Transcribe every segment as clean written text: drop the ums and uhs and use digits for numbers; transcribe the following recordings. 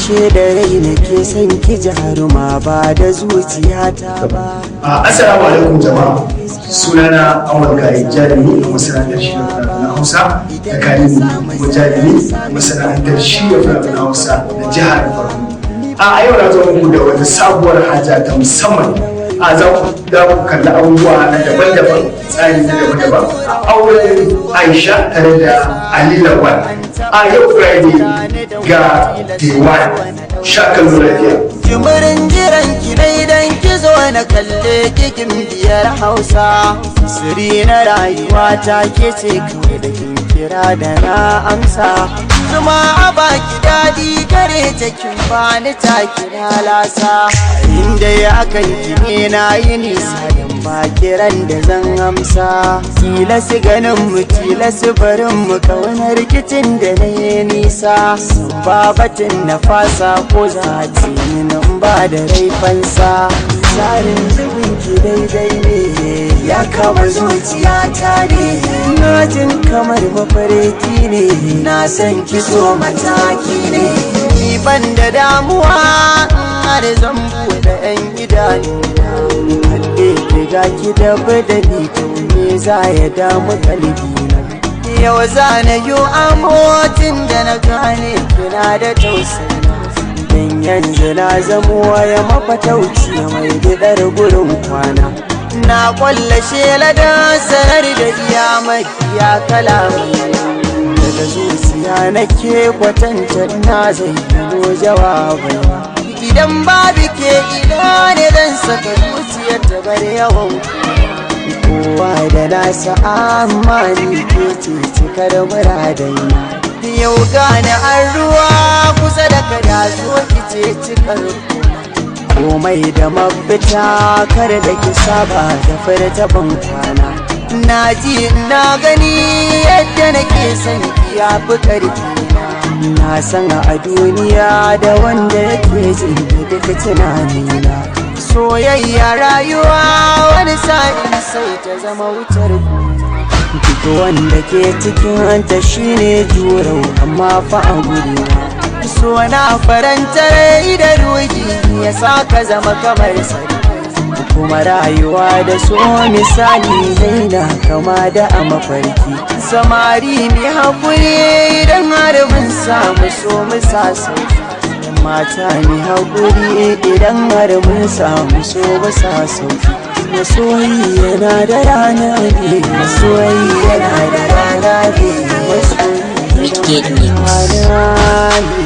ashe da rai nake son ki jaruma ba da zuciyata ba. Assalamu alaikum jama'a, sunana Awal Gai jarumi masana'antar shirya fina-finan Hausa da Kanini kuma jarumi masana'antar shirya fina-finan Hausa da jihar Borno. A yau na zo muku da wata sabuwar haja ta musamman. Za ku kalli abubuwa na daban-daban, tsari na daban-daban a auren Aisha tare da Ali Lawal. A yau Friday ga Day 1, shakan lafiya. Jimirin jiran ki dai dan ki zo na kalle kikin biyar Hausa. Siri na rayuwa ta ke ce kawai da kin kira da na amsa. Zuma a baki daɗi gare ta kin bani ta kira lasa. Inda ya kan ki ne na yi nisa dan ba kiran da zan amsa. Tilasi ganin mu tilasi barin mu kauna rikicin da na yi nisa. Ba batun na fasa ko za a nan ba da raifansa. Tsarin zubin ki daidai ne ya kama zuciyata ne. Na jin kamar mafarki ne na san ki so mataki ne. Ni ban da damuwa har zan buɗe 'yan idanu. Haɗe ki ga ki da badali to me za ya damu kalbina. Yau za na yi amotin da na gane kina da tausayi. Dan yanzu na zamo ya mafatauci mai bidar gurin kwana. Na kwallashe ladan sanar da iya makiya kalamai. Daga zuciya nake kwatantar na zayyano jawabai. Idan babu ke ina ne zan saka zuciyar ta bar yawan kowa da nasa amma ni ke ce cikar muradaina. Yau gane an ruwa kusa da kada zo kice cikar komai da mafita kar da ki saba da furta ban kwana. Na ji na gani yadda nake son ya fi ƙarfi. Na san a duniya da wanda yake jin duka tunanina. Soyayya rayuwa wani sa'in sai ta zama wutar duk wanda ke cikin hanta shine jurau amma fa a guri. So na faranta rai da ruhi ya sa ka zama kamar sarki. Kuma rayuwa da so misali zaina kama da a mafarki. Samari mai haƙuri idan har mun samu so mu sa sauki. Mata mai haƙuri idan har mun samu so mu sa sauki. Masoyi yana da rana ne, masoyi yana da rana ne, masoyi yana da rana ne.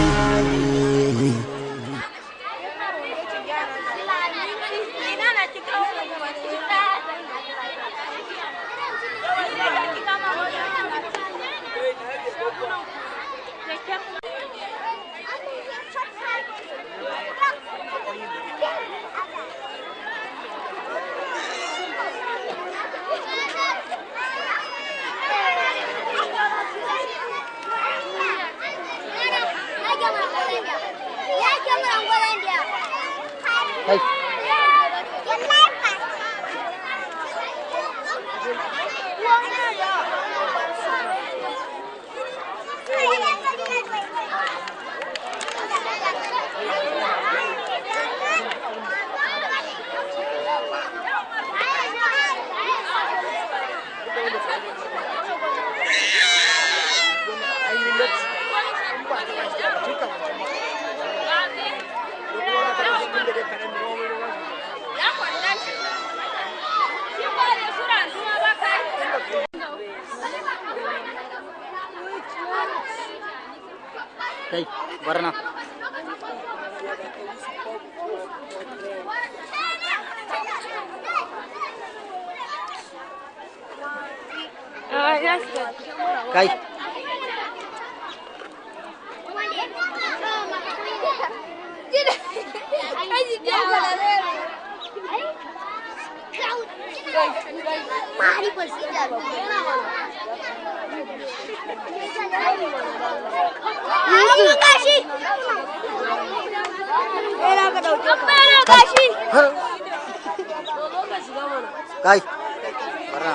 Hey. Hey, Varna. Yes. Kai. Mari bersihkan. Terima kasih. Terima kasih. Kai. Varna.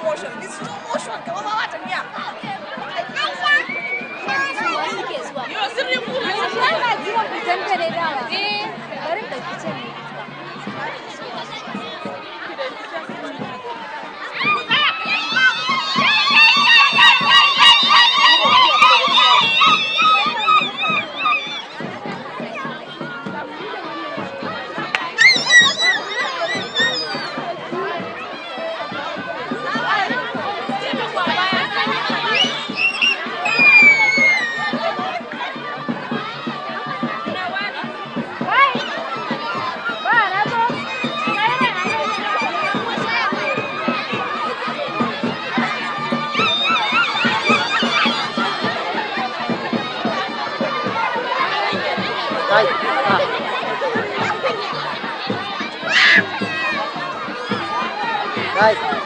motion. This slow motion. Kamar ba ta miya. Yo, sirri mu. Ana jiran fitan ta ne dama. Bari da kicin ne. Kai. Kai.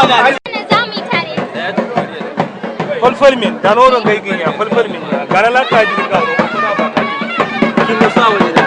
za mu yi tare. Falfal min, da nonon gaigin ya falfal min. Gara laka ji ka ro kuna ba ka. Kin da sa waje da.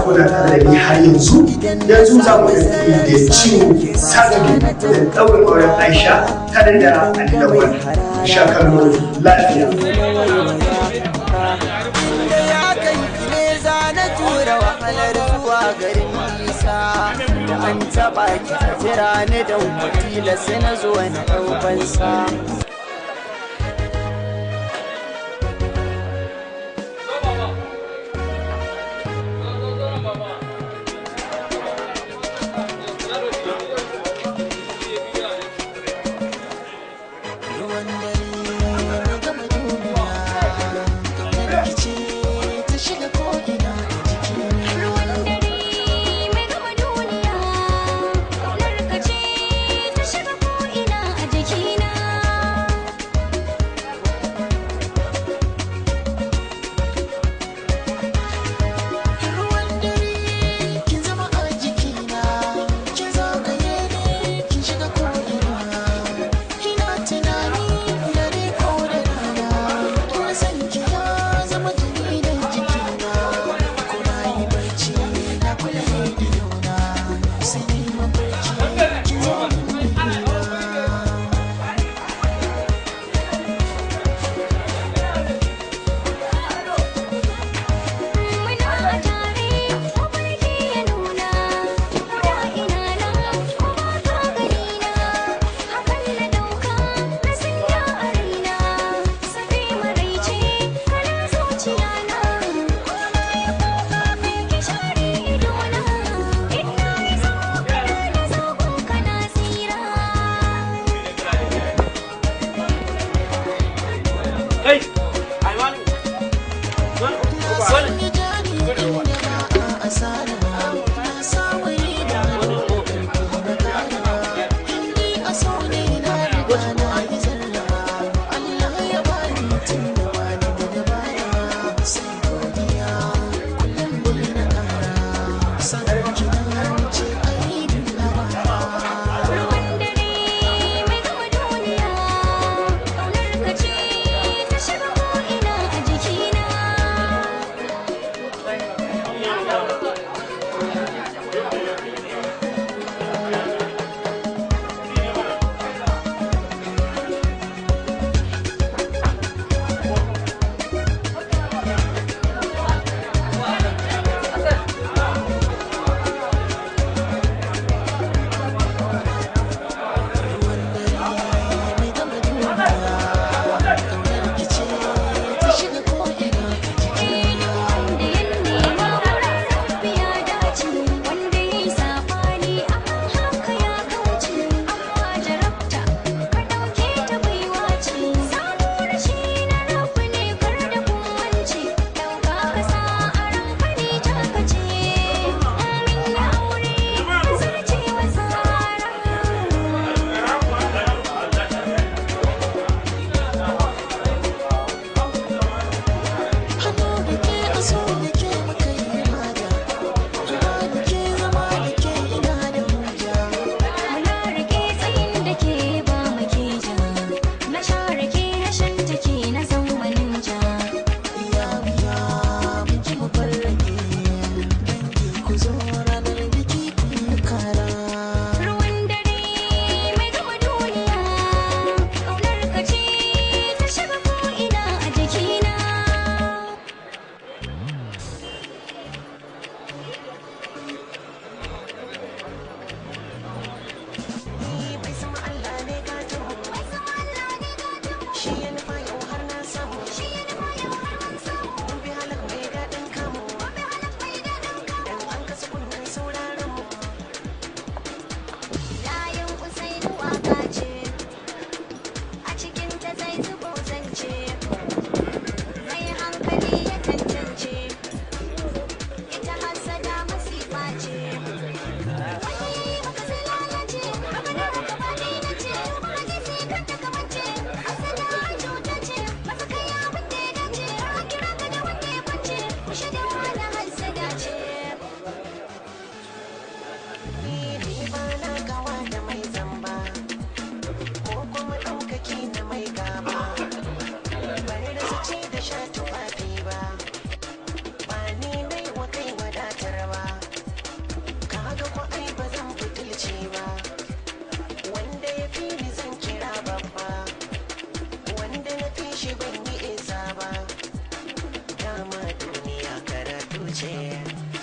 kuna tare da ni har yanzu za mu da ciwo sadari da ɗaurin auren Aisha tare da Ali Lawal. Sha kallo lafiya. Garin nisa da an taɓa ki a jira ni da wakila sai na zo na ɗaubansa.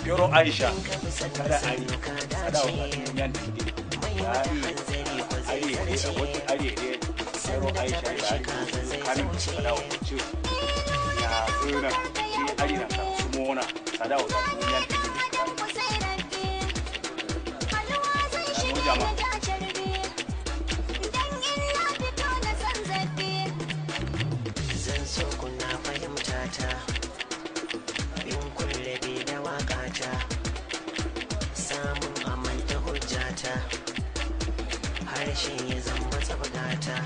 yoro Aisha kada ari kada yan dide ya ari wata ari yoro Aisha da ari kanin kada wuce ya zuna shi ari na su mona kada wuce yan dide mu jama'a so kuna fahimta ta in kulle bi da waka ta samun amanta hujjata harshe ya zama tsabgata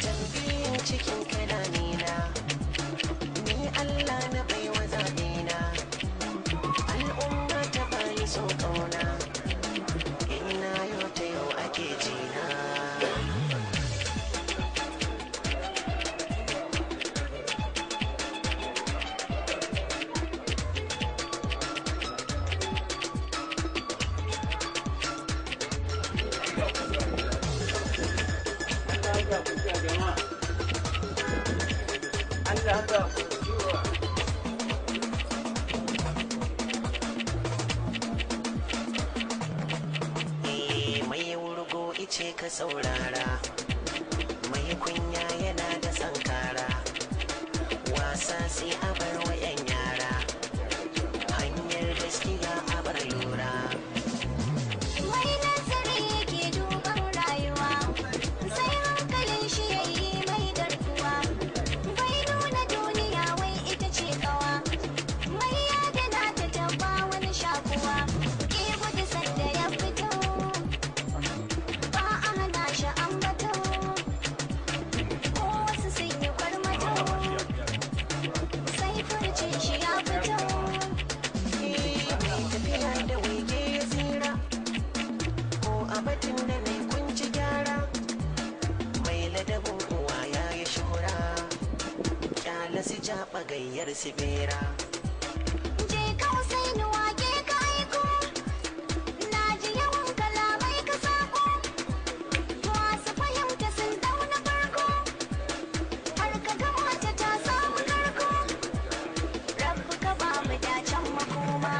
tambayin cikin kalanina ni Allah na baiwa zaɓina al'umma ta bani so ƙauna ina yau ta yau ake jina mai wurgo ice ka saurara mai kunya yana da sankara wasa sai a bar wa 'yan yara hanyar gaskiya a bar lura Mai nazari yake duban rayuwa, sai hankalin shi ya yi mai garkuwa. Bai nuna duniya wai ita ce kawa, mai yadana ta taba wani shakuwa. Ke gudu sanda ya fito, ba a hana shi ambato. Ko wasu sun yi kwarmato, sai furcin shi ya fito. mai tafiya da waige ya tsira ko a batun da mai kunci gyara mai ladabin uwa ya yi shura kyala su jaɓa gayyar su bera Je ka sai ni wake ka aiko, na ji yawan kalamai ka sako. Masu fahimta sun dauna farko, har ka ga mace ta samu karko. Rabbi ka ba mu dacen makoma.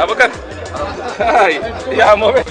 Abubakar, ya mobe.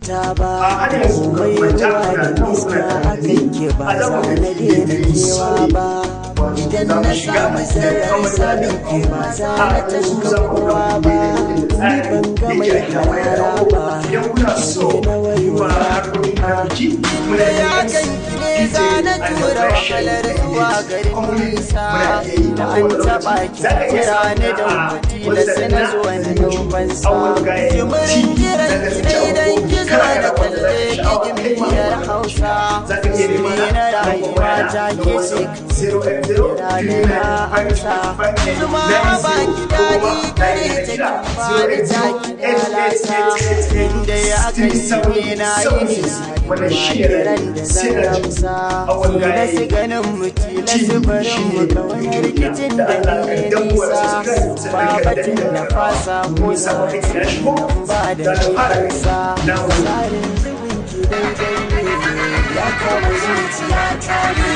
ta ba mai ruwa da iska akan ke ba za na daina kewa ba idan na samu sarar sanin ke ba za na tanka kowa ba ni ban ga mai karara ba na waiwa da ya ganki ne za na tura wahalar zuwa garin nisa da an taɓa ki kira ni da tilas na zuwa na numfansa jimirin kiran ki daidan ki zo da kalle ki gimbiyar hausa sirri na rayuwa ta ke ce kira da na amsa zuma ba ki daɗi kare ta ki fara ta ki lalasa inda ya kai ne na yi nisa kiran da zan amsa tilas ganin mu tilas barin mu kawai rikicin da ni nisa ba batun na fasa ko na ba da nifarsa tsarin zubin ki daidai ne ya kama zuciya ta ne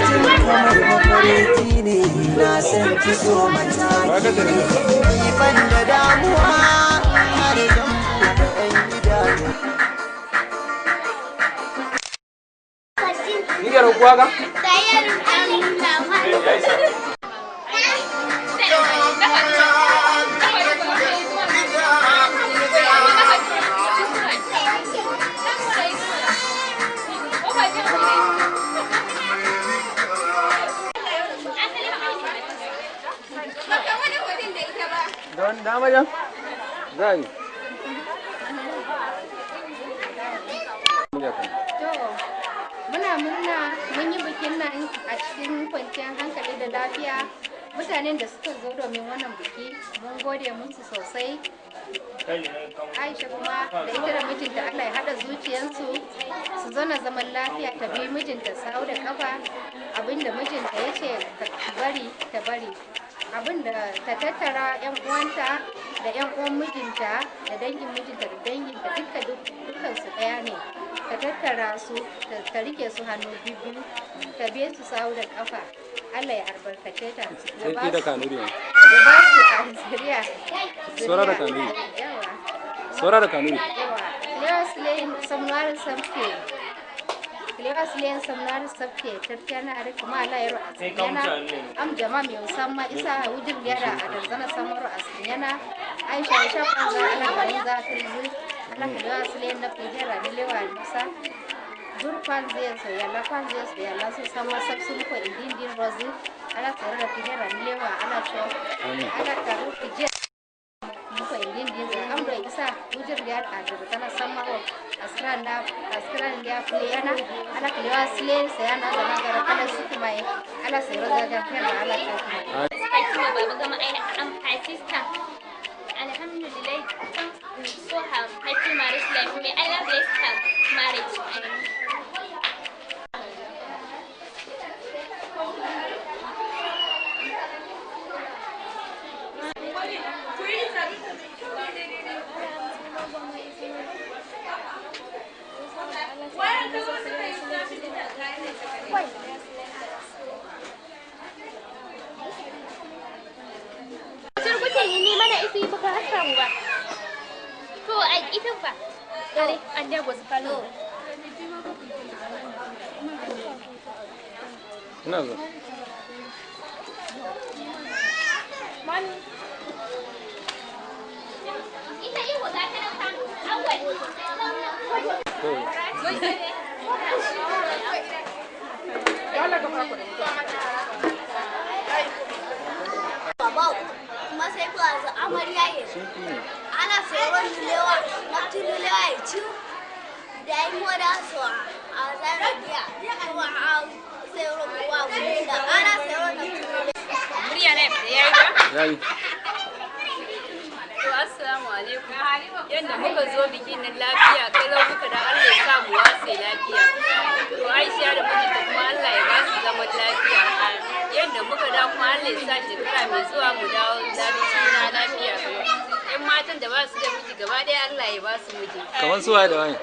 jin kamar mafarki ne na san ki so mataki ne ban da damuwa har zan buɗe ɗan idanu Ni quiero jugar. Don dama jan? Zai. To, muna murna mun yi bikin nan a cikin kwanciyar hankali da lafiya. Mutanen da suka zo domin wannan biki mun gode musu sosai. Aisha kuma da ita da mijinta Allah ya haɗa zuciyarsu su zauna zaman lafiya, ta bi mijinta sau da kafa, abinda mijinta ya ce ta bari, abinda ta tattara 'yan uwanta da 'yan uwan mijinta da dangin mijinta da danginta dukkansu ɗaya ne, ta tattara su ta rike su hannu biyu, ta biye su sau da kafa. Allah ya albarkace ta Sai da kanuri ne. ya ba su zuriya. Sora da kanuri. Yawa. Sora da kanuri. Yawa. Lewaslayin samnar sabke tattana are kuma Allah ya ru'a yana am jama mai musamman isa wujin yara a danzana samar a yana Aisha ya shafa za ala garin za ta yi ala lewaslayin na fijera ni lewa nisa durfan zai so yalla fan zai so yalla su sama sabsun ko indin rozu ala tsare da fijera ni lewa ala cho ala karu fijera ko indin amra isa wujin yara a danzana samar askran da fuliyana ala kulewa sile sayana da nagara kala su kuma ala sai roza da kana ala ta kuma baba gama aina am my sister alhamdulillah so have happy marriage life may Allah bless her marriage. To a ita fa dare an jago su falo. Ina zo. Mami. Ita yi wa gata da kan awal. Kuma sai ku azu amarya ya ana sayarwar lewa na lewa ya ci da yi moda su a zarar biya kuma a sayarwar kuwa gudun da ana sayarwar na Murya na da yayi ba? Yayi. To assalamu alaikum. Yanda muka zo bikin nan lafiya kalau muka da Allah ya sa mu wase lafiya. To Aisha da mijinta kuma Allah ya ba su zaman lafiya. Yanda muka da kuma Allah ya sa shekara mai zuwa mu dawo lafiya. Yan matan da ba su da miji gaba ɗaya Allah ya ba su miji. Kaman su waye da wani?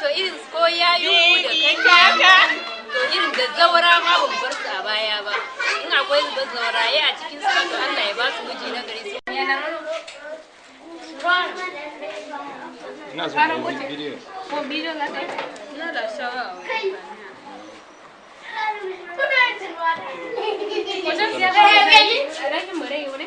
To irin ko yayu da kanya to irin da zawara ma ban bar su a baya ba. In akwai zubar zawaraye a cikin su to Allah ya ba su miji na gari su. Ina so mu yi bidiyo. Ko bidiyo na kai? Ina da shawara. Wajen siya da rashin mure yi ne?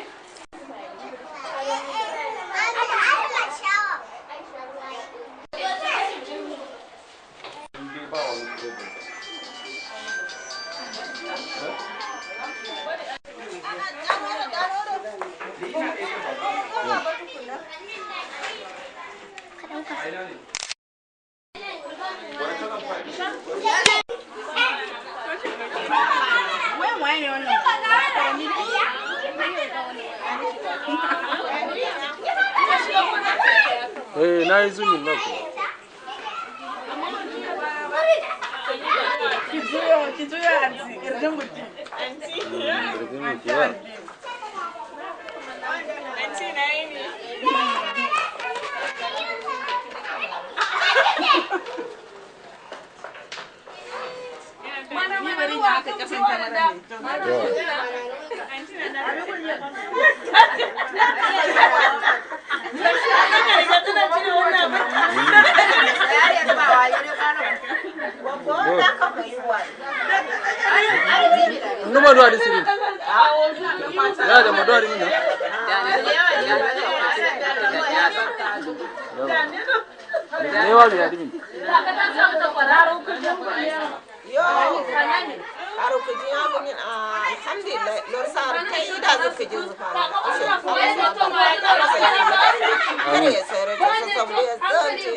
Na yi zumin nan ku. Ki juya anti, kirjin mutum. Anti na yi ne. Ni bari ya aka kasan kamar ne. Ndu ma duwa disiri. Ya da ma duwa dimina. Ne wa ya dimin. Yo, aro ku ji amun alhamdulillah lor sar kai da zuka ji zufa. kare ya sayar da sassan bai zance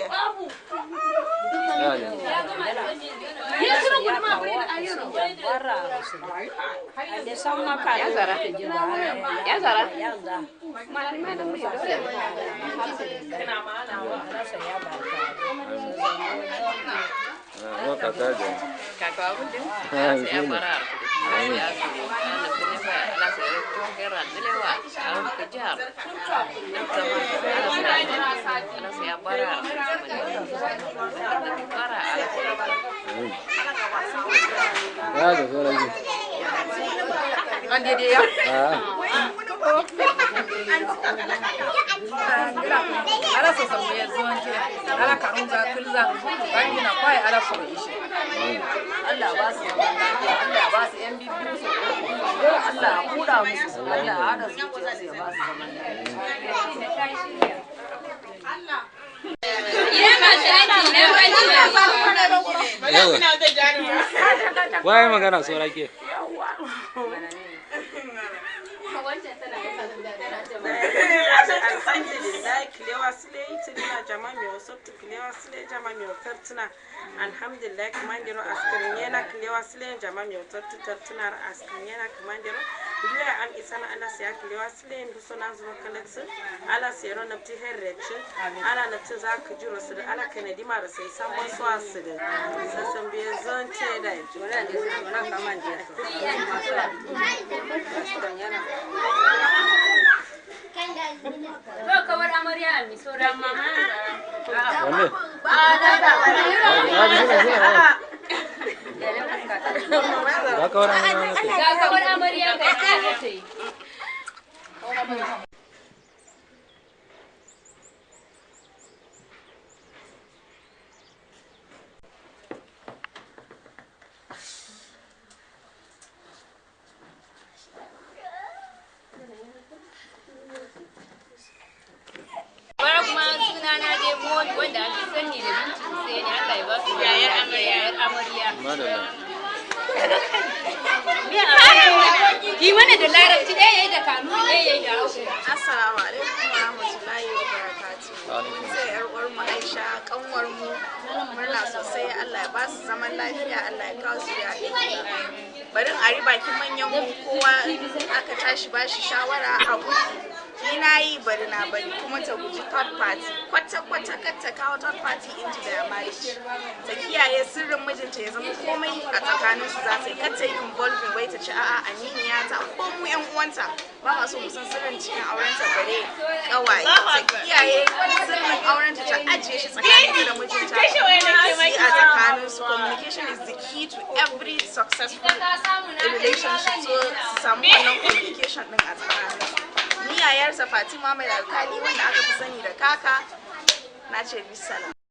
Waye magana saura ke? alhamdulillah kilewa sile itina jama mi osoptu kilewa sile jama mi otartuna alhamdulillah kamandiro askarinyena kilewa sile jama mi otartu tartuna askarinyena kamandiro duya am isana ala siya kilewa sile nduso na zuwa kalaksu ala siyaro napti herrechi ala napti za ka jiro su da ala kanadi mara sai samun suwa su da sassan biya zon ce da jona da jona kamandiro To kawar amarya a misora mama. Wanne? Ga kawar amarya ga ta yi. Wanda ake sani da binci sai ne Allah ya ba su yayar amarya. Ki mana da larabci ɗaya yayi da kanu ɗaya yayi da hausa. Assalamu alaikum wa rahmatullahi wa barakatuh. Sai yar uwar mu Aisha kanwar mu murna sosai Allah ya ba su zaman lafiya Allah ya kawo su ya barin a riba kin manyan mu kowa aka tashi bashi shawara a gudu ni na yi bari na bari kuma ta guji third party kwata kar ta kawo third party into their marriage ta kiyaye sirrin mijinta ya zama komai a tsakanin su za ta yi kar ta yi involving wai ta ci a'a aminiya ta ko mu yan uwanta ba ma so mu san sirrin cikin aurenta bare kawaye ta kiyaye sirrin aurenta ta ajiye shi tsakanin da mijinta a tsakanin su communication is the key to every successful relationship so su samu wannan communication din a tsakanin su ni yayarsa Fatima mai alkali wanda aka fi sani da kaka na ce bisalam